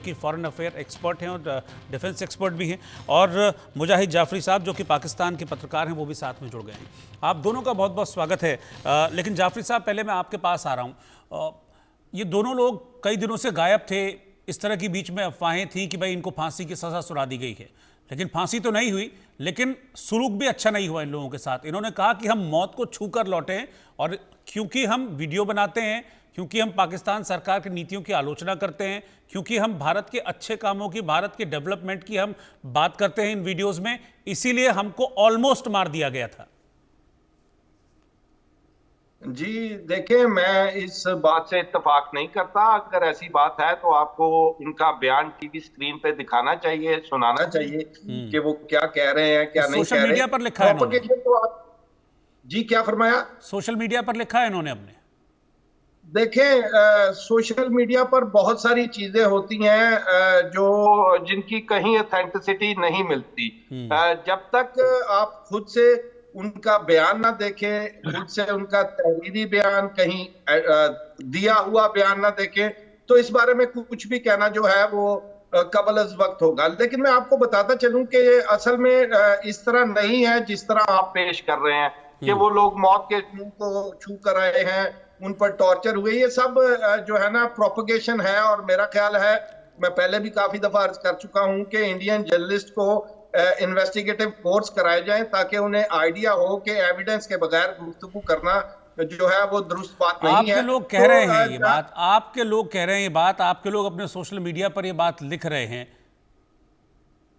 कि foreign affair expert हैं और डिफेंस एक्सपर्ट भी हैं, और मुजाहिद जाफरी साहब जो कि पाकिस्तान के पत्रकार हैं, वो भी साथ में जुड़ गए हैं। आप दोनों का बहुत बहुत स्वागत है। लेकिन जाफरी साहब, पहले मैं आपके पास आ रहा हूँ। ये दोनों लोग कई दिनों से गायब थे। इस तरह की बीच में अफवाहें थी कि भाई इनको फांसी की सज़ा सुना दी गई है, लेकिन फांसी तो नहीं हुई, लेकिन सुलूक भी अच्छा नहीं हुआ इन लोगों के साथ। इन्होंने कहा कि हम मौत को छू कर लौटे हैं, और क्योंकि हम वीडियो बनाते हैं, क्योंकि हम पाकिस्तान सरकार की नीतियों की आलोचना करते हैं, क्योंकि हम भारत के अच्छे कामों की, भारत के डेवलपमेंट की हम बात करते हैं इन वीडियोज़ में, इसीलिए हमको ऑलमोस्ट मार दिया गया था। जी देखिए, मैं इस बात से इत्तेफाक नहीं करता। अगर ऐसी बात है तो आपको उनका बयान टीवी स्क्रीन पे दिखाना चाहिए, सुनाना चाहिए कि वो क्या कह रहे हैं, क्या नहीं कह रहे। सोशल मीडिया पर लिखा है इन्होंने। तो आप जी क्या फरमाया? सोशल मीडिया पर लिखा है इन्होंने अपने। देखें, सोशल मीडिया पर बहुत सारी चीजें होती हैं जो जिनकी कहीं ऑथेंटिसिटी नहीं मिलती। जब तक आप खुद से उनका बयान ना देखें, खुद से उनका तहरीरी बयान, कहीं दिया हुआ बयान ना देखें, तो इस बारे में कुछ भी कहना जो है वो कबल अज़ वक्त होगा। लेकिन मैं आपको बताता चलूं कि असल में इस तरह नहीं है जिस तरह आप पेश कर रहे हैं कि वो लोग मौत के मुंह को छू कर आए हैं, उन पर टॉर्चर हुए। ये सब जो है ना प्रोपगेशन है। और मेरा ख्याल है, मैं पहले भी काफी दफा अर्ज कर चुका हूं कि इंडियन जर्नलिस्ट को इन्वेस्टिगेटिव कोर्स कराए जाएं ताकि उन्हें आइडिया हो कि एविडेंस के बगैर गुफ्तगू करना जो है वो दुरुस्त बात नहीं है। आपके लोग कह रहे हैं ये बात, आपके लोग कह रहे हैं ये बात, आपके लोग अपने सोशल मीडिया पर ये बात लिख रहे हैं।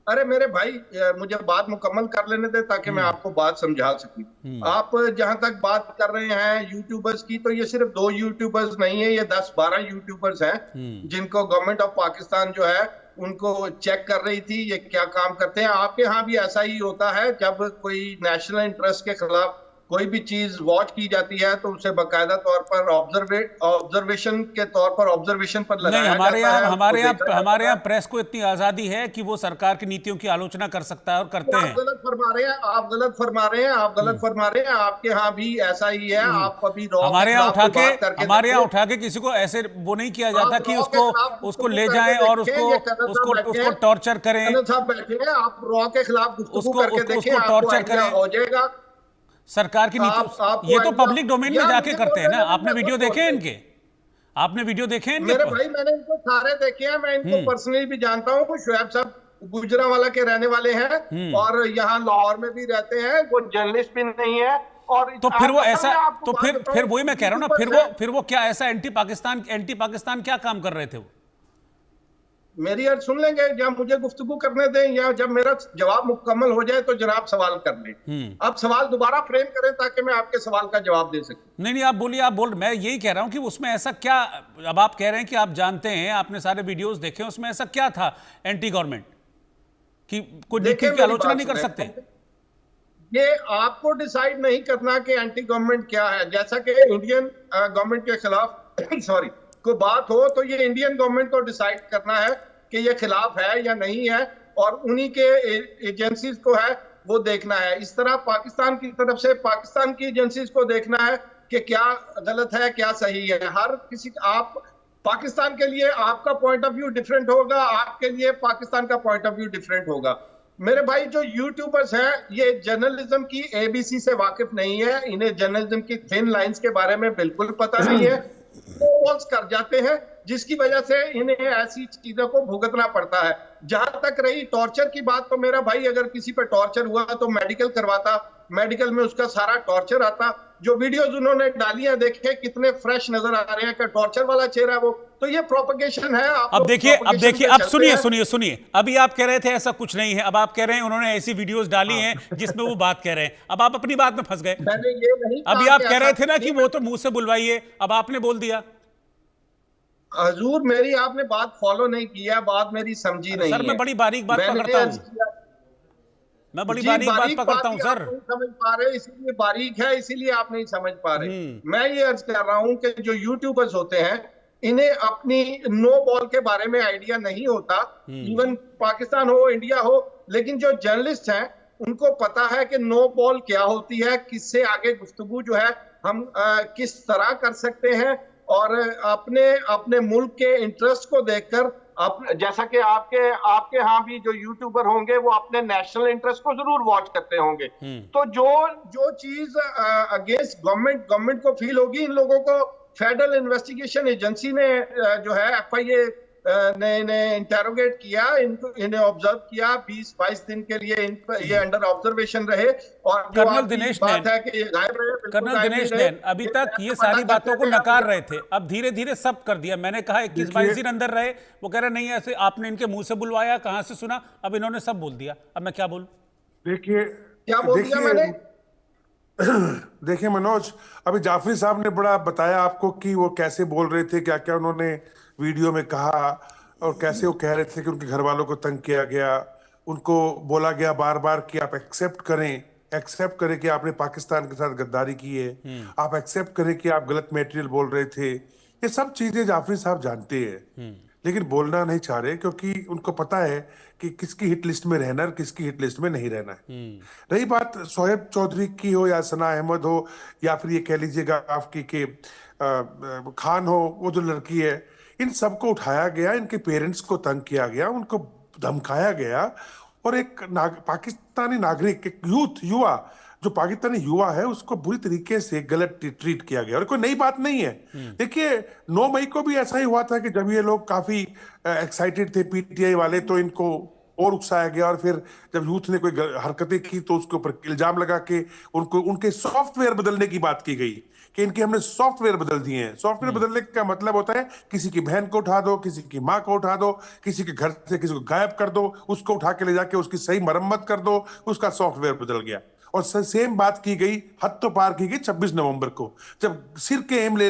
अरे मेरे भाई, मुझे बात मुकम्मल कर लेने दे ताकि मैं आपको बात समझा सकूं। आप जहां तक बात कर रहे हैं यूट्यूबर्स की, तो ये सिर्फ 2 यूट्यूबर्स नहीं है, ये 10-12 यूट्यूबर्स हैं जिनको गवर्नमेंट ऑफ पाकिस्तान जो है उनको चेक कर रही थी ये क्या काम करते हैं। आपके यहाँ भी ऐसा ही होता है, जब कोई नेशनल इंटरेस्ट के खिलाफ कोई भी चीज वॉच की जाती है तो उसे बाकायदा तौर पर ऑब्जर्वेशन के तौर पर ऑब्जर्वेशन पर लगाया नहीं, हमारे यहाँ है। प्रेस को इतनी आजादी है कि वो सरकार की नीतियों की आलोचना कर सकता है और करते हैं। आप गलत फरमा रहे हैं, आप गलत फरमा रहे हैं, आप गलत फरमा रहे हैं। आपके यहाँ भी ऐसा ही है। आप अभी हमारे यहाँ उठा के किसी को ऐसे वो नहीं किया जाता कि उसको ले जाएं और उसको टॉर्चर करें। साहब बैठे हैं, आप रॉ के खिलाफ गुफ्तगू करके देखें, टॉर्चर करें, हो जाएगा। सरकार की नीति। ये तो पब्लिक डोमेन में जाके करते हैं ना। आपने वीडियो देखे हैं इनके? आपने वीडियो देखे हैं इनके? मेरे भाई, मैंने इनको सारे देखे हैं। मैं इनको पर्सनली भी जानता हूँ। शुएब साहब गुजरांवाला के रहने वाले हैं और यहाँ लाहौर में भी रहते हैं। वो जर्नलिस्ट भी नहीं है। और तो फिर वो ऐसा, तो फिर वही मैं कह रहा हूँ ना, फिर वो क्या ऐसा एंटी पाकिस्तान क्या काम कर रहे थे वो? मेरी अर्ज सुन लेंगे, जब मुझे गुफ्तगू करने दें या जब मेरा जवाब मुकम्मल हो जाए तो जनाब सवाल कर लें। आप सवाल दोबारा फ्रेम करें ताकि मैं आपके सवाल का जवाब दे सकूं। नहीं, आप बोलिए, मैं यही कह रहा हूं कि उसमें ऐसा क्या, अब आप कह रहे हैं कि आप जानते हैं, आपने सारे वीडियोस देखे, उसमें ऐसा क्या था एंटी गवर्नमेंट कि कोई नीति की आलोचना नहीं कर सकते? ये आपको डिसाइड नहीं करना कि एंटी गवर्नमेंट क्या है। जैसा कि इंडियन गवर्नमेंट के खिलाफ सॉरी कोई बात हो तो ये इंडियन गवर्नमेंट को डिसाइड करना है कि ये खिलाफ है या नहीं है, और उन्हीं के एजेंसीज को है वो देखना है। इस तरह पाकिस्तान की तरफ से पाकिस्तान की एजेंसीज को देखना है कि क्या गलत है, क्या सही है। हर किसी, आप पाकिस्तान के लिए आपका पॉइंट ऑफ व्यू डिफरेंट होगा, आपके लिए पाकिस्तान का पॉइंट ऑफ व्यू डिफरेंट होगा। मेरे भाई, जो यूट्यूबर्स हैं ये जर्नलिज्म की एबीसी से वाकिफ नहीं है। इन्हें जर्नलिज्म की थिन लाइंस के बारे में बिल्कुल पता नहीं है। वो कर जाते हैं जिसकी वजह से इन्हें ऐसी चीजों को भुगतना पड़ता है। जहां तक रही टॉर्चर की बात, तो मेरा भाई अगर किसी पे टॉर्चर हुआ तो मेडिकल करवाता, मेडिकल में उसका सारा टॉर्चर आता। जो वीडियोस उन्होंने डाली हैं, देखे कितने फ्रेश नजर आ रहे हैं कि टॉर्चर वाला चेहरा है वो। तो ये प्रोपगेशन है। अब देखिए, अब सुनिए, अभी आप कह रहे थे ऐसा कुछ नहीं है, अब आप कह रहे हैं उन्होंने ऐसी वीडियोस डाली हैं जिसमें वो बात कह रहे हैं। अब आप अपनी बात में फंस गए। मैंने ये नहीं अभी आप कह रहे थे ना कि वो तो मुंह से बुलवाइए, अब आपने बोल दिया। हजूर, मेरी आपने बात फॉलो नहीं किया, बात मेरी समझी नहीं है। सर, मैं बड़ी बारीक बात पकड़ता हूं, मैं बड़ी बारीक बात पकड़ता हूं सर। समझ पा रहे, इसीलिए बारीक है, इसीलिए आप नहीं समझ पा रहे। मैं ये अर्ज कर रहा हूं कि जो यूट्यूबर्स होते हैं इन्हें अपनी नो बॉल के बारे में आइडिया नहीं होता। इवन पाकिस्तान हो, इंडिया हो, लेकिन जो जर्नलिस्ट हैं उनको पता है कि नो बॉल क्या होती है, किससे आगे गुफ्तगू जो है हम किस तरह कर सकते हैं, और अपने मुल्क के इंटरेस्ट को देखकर आप जैसा कि आपके आपके यहाँ भी जो यूट्यूबर होंगे वो अपने नेशनल इंटरेस्ट को जरूर वॉच करते होंगे। तो जो जो चीज अगेंस्ट गवर्नमेंट को फील होगी, इन लोगों को फेडरल इन्वेस्टिगेशन एजेंसी ने जो है FIA ने इंटेरोगेट किया, इनको इन्हें ऑब्जर्व किया 20-22 दिन के लिए ये अंडर ऑब्जर्वेशन रहे। और जो कर्नल आपकी दिनेश बात नैन, है कि ये गायब रहे, बिल्कुल कर्नल गायब नहीं दिनेश रहे। नैन अभी तक ये सारी बातों को नकार रहे थे, अब धीरे धीरे सब कर दिया। मैंने कहा 21-22 दिन अंदर रहे, वो कह रहे नहीं ऐसे आपने इनके मुंह से बुलवाया, कहां से सुना, अब इन्होंने सब बोल दिया, अब मैं क्या बोलूं? देखिए क्या बोल दिया मैंने? देखिए मनोज, अभी जाफरी साहब ने बड़ा बताया आपको कि वो कैसे बोल रहे थे, क्या क्या उन्होंने वीडियो में कहा, और कैसे वो कह रहे थे कि उनके घर वालों को तंग किया गया, उनको बोला गया बार बार कि आप एक्सेप्ट करें कि आपने पाकिस्तान के साथ गद्दारी की है, आप एक्सेप्ट करें कि आप गलत मटेरियल बोल रहे थे। ये सब चीजें जाफरी साहब जानते हैं, लेकिन बोलना नहीं चाह रहे, क्योंकि उनको पता है कि किसकी हिट लिस्ट में रहना है, किसकी हिट लिस्ट में नहीं रहना है। रही बात शोएब चौधरी की हो या सना अहमद हो, या फिर ये कह लीजिएगा आपकी कि खान हो, वो जो लड़की है, इन सबको उठाया गया, इनके पेरेंट्स को तंग किया गया, उनको धमकाया गया, और एक पाकिस्तानी नागरिक, एक युवा जो पाकिस्तानी युवा है, उसको बुरी तरीके से गलत ट्रीट किया गया। और कोई नई बात नहीं है। देखिए 9 मई को भी ऐसा ही हुआ था कि जब ये लोग काफी एक्साइटेड थे PTI वाले, तो इनको और उकसाया गया, और फिर जब यूथ ने कोई हरकतें की तो उसके ऊपर इल्जाम लगा के उनको उनके सॉफ्टवेयर बदलने की बात की गई कि इनके हमने सॉफ्टवेयर बदल दिए हैं। सॉफ्टवेयर बदलने का मतलब होता है किसी की बहन को उठा दो, किसी की माँ को उठा दो, किसी के घर से किसी को गायब कर दो, उसको उठा के ले जाके उसकी सही मरम्मत कर दो, उसका सॉफ्टवेयर बदल गया। और सेम बात की गई, हद तो पार की गई 26 नवंबर को, जब सिर के एम ले